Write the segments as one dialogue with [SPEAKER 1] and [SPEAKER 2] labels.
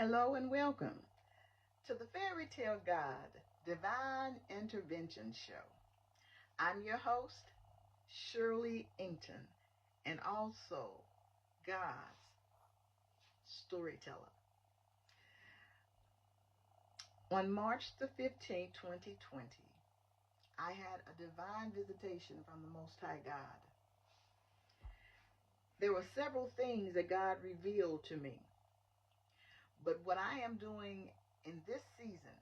[SPEAKER 1] Hello and welcome to the Fairy Tale God Divine Intervention Show. I'm your host, Shirley Inkton, and also God's storyteller. On March the 15th, 2020, I had a divine visitation from the Most High God. There were several things that God revealed to me, but what I am doing in this season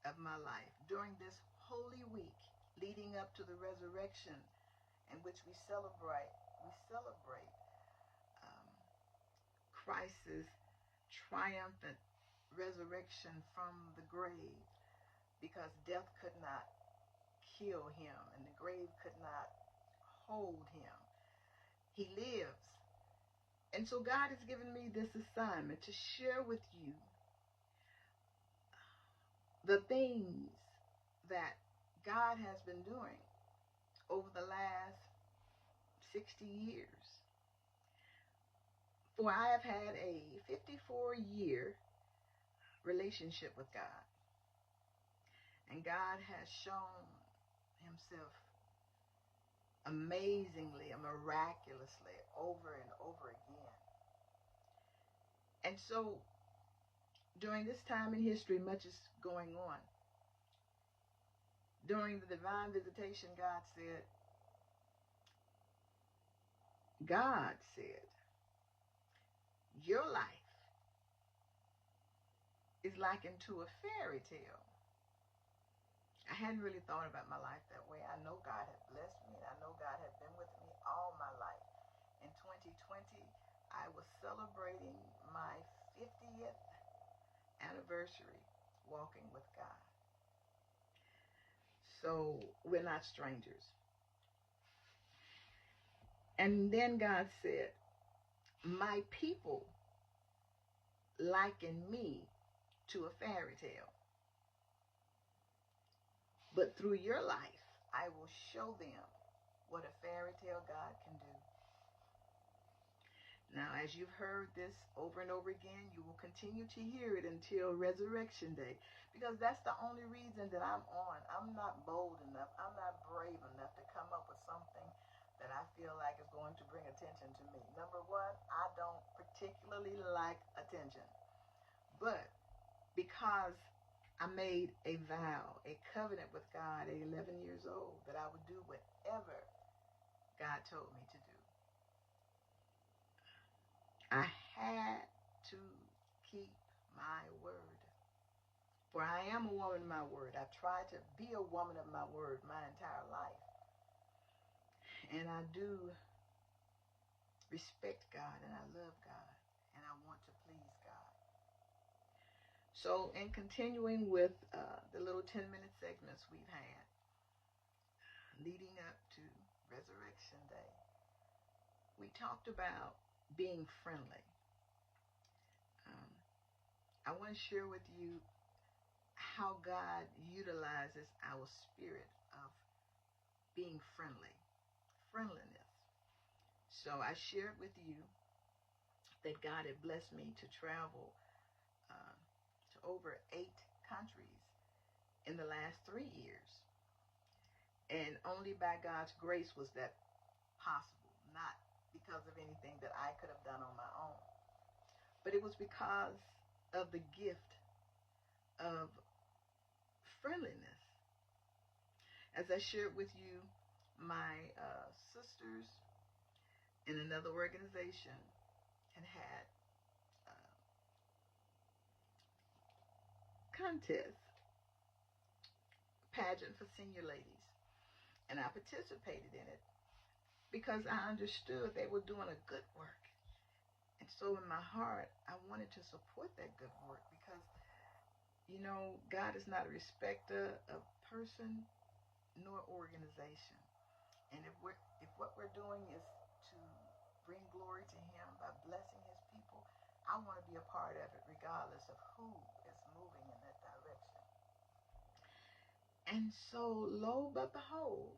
[SPEAKER 1] of my life, during this holy week leading up to the resurrection, in which we celebrate um, Christ's triumphant resurrection from the grave, because death could not kill him and the grave could not hold him. He lives. And so God has given me this assignment to share with you the things that God has been doing over the last 60 years. For I have had a 54-year relationship with God. And God has shown himself amazingly and miraculously over and over again. And so during this time in history, much is going on. During the divine visitation, God said, your life is likened to a fairy tale. I hadn't really thought about my life that way. I know God had blessed me, and I know God had been with me all my life. In 2020, I was celebrating my 50th anniversary walking with God. So we're not strangers. And then God said, my people liken me to a fairy tale. But through your life, I will show them what a fairy tale God can do. Now, as you've heard this over and over again, you will continue to hear it until Resurrection Day, because that's the only reason that I'm on. I'm not bold enough, I'm not brave enough to come up with something that I feel like is going to bring attention to me. Number one, I don't particularly like attention. But because I made a vow, a covenant with God at 11 years old, that I would do whatever God told me to do, I had to keep my word. For I am a woman of my word. I've tried to be a woman of my word my entire life. And I do respect God, and I love God, and I want to please God. So in continuing with the little 10-minute segments we've had leading up to Resurrection Day, we talked about being friendly. I want to share with you how God utilizes our spirit of being friendliness. So I shared with you that God had blessed me to travel to over 8 countries in the last 3 years. And only by God's grace was that possible, not because of anything that I could have done on my own. But it was because of the gift of friendliness. As I shared with you, my sisters in another organization had contest pageant for senior ladies, and I participated in it because I understood they were doing a good work. And so in my heart, I wanted to support that good work because, you know, God is not a respecter of person nor organization. And if what we're doing is to bring glory to him by blessing his people, I want to be a part of it regardless of who is moving in that direction. And so, lo but behold,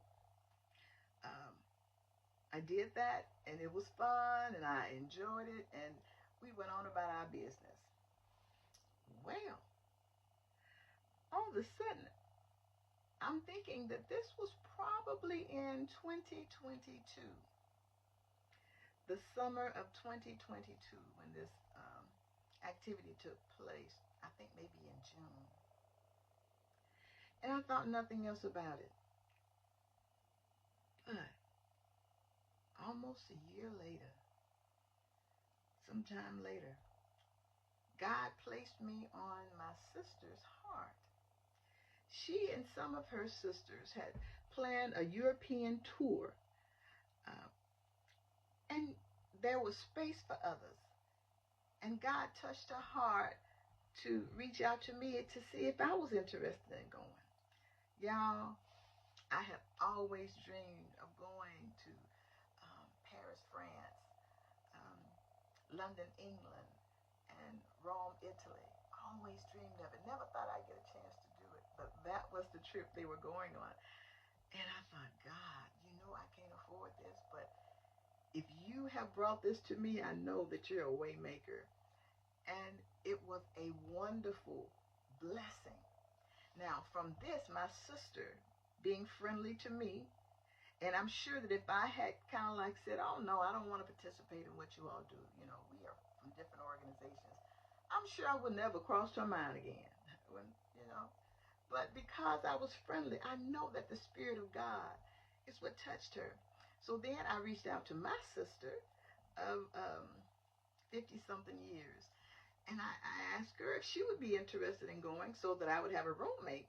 [SPEAKER 1] I did that, and it was fun, and I enjoyed it, and we went on about our business. Well, all of a sudden, I'm thinking that this was probably in 2022, the summer of 2022, when this activity took place. I think maybe in June. And I thought nothing else about it. But almost a year later, sometime later, God placed me on my sister's heart. She and some of her sisters had planned a European tour, uh, and there was space for others. And God touched her heart to reach out to me to see if I was interested in going. Y'all, I have always dreamed of going to Paris, France, um, London, England, and Rome, Italy. Always dreamed of it. Never thought I'd get a chance to do it, but that was the trip they were going on. And I thought, God, I can't afford this, but if you have brought this to me, I know that you're a way maker. And it was a wonderful blessing. Now, from this, my sister being friendly to me, and I'm sure that if I had kind of like said, oh, no, I don't want to participate in what you all do. We are from different organizations. I'm sure I would never cross her mind again. But because I was friendly, I know that the Spirit of God is what touched her. So then I reached out to my sister of 50-something years. And I asked her if she would be interested in going so that I would have a roommate.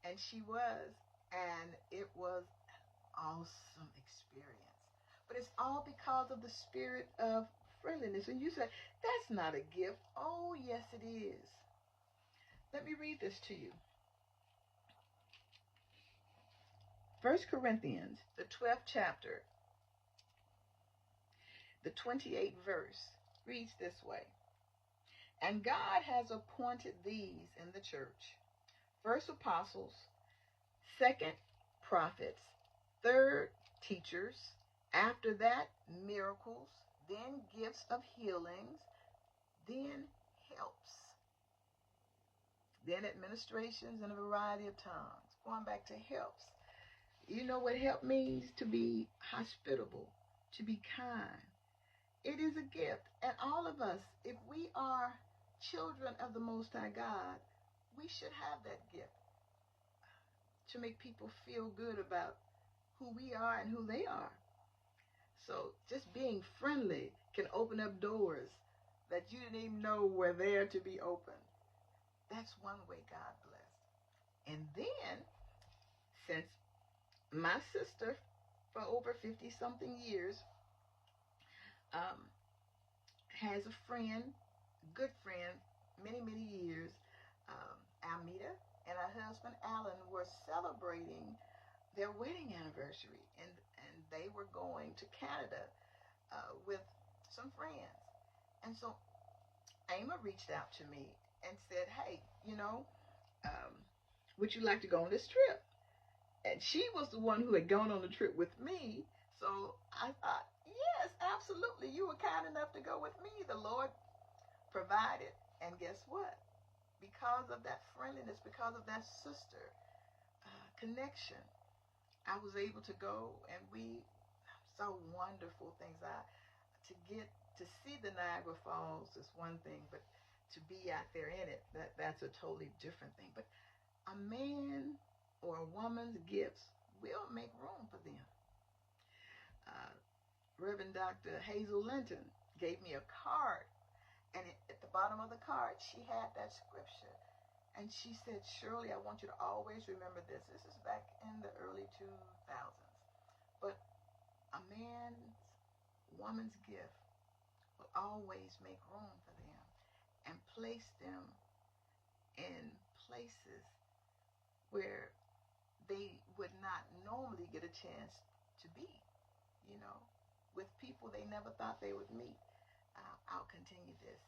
[SPEAKER 1] And she was. And it was awesome experience. But it's all because of the spirit of friendliness. And you say, that's not a gift. Oh, yes, it is. Let me read this to you. 1 Corinthians, the 12th chapter, the 28th verse, reads this way. And God has appointed these in the church: first apostles, second prophets, third teachers, after that miracles, then gifts of healings, then helps, then administrations and a variety of tongues. Going back to helps. You know what help means? To be hospitable, to be kind. It is a gift. And all of us, if we are children of the Most High God, we should have that gift to make people feel good about who we are and who they are. So just being friendly can open up doors that you didn't even know were there to be opened. That's one way God blessed. And then, since my sister, for over 50-something years, has a friend, good friend, many, many years, Almeda, and her husband, Alan, were celebrating their wedding anniversary. And they were going to Canada with some friends. And so Ama reached out to me and said, hey, would you like to go on this trip? And she was the one who had gone on the trip with me. So I thought, yes, absolutely. You were kind enough to go with me. The Lord provided. And guess what? Because of that friendliness, because of that sister connection, I was able to go, and we saw wonderful things. To get to see the Niagara Falls is one thing, but to be out there in it, that's a totally different thing. But a man or a woman's gifts will make room for them. Reverend Dr. Hazel Linton gave me a card, and at the bottom of the card, she had that scripture. And she said, Shirley, I want you to always remember this. This is back in the early 2000s. But a woman's gift will always make room for them and place them in places where they would not normally get a chance to be, with people they never thought they would meet. I'll continue this.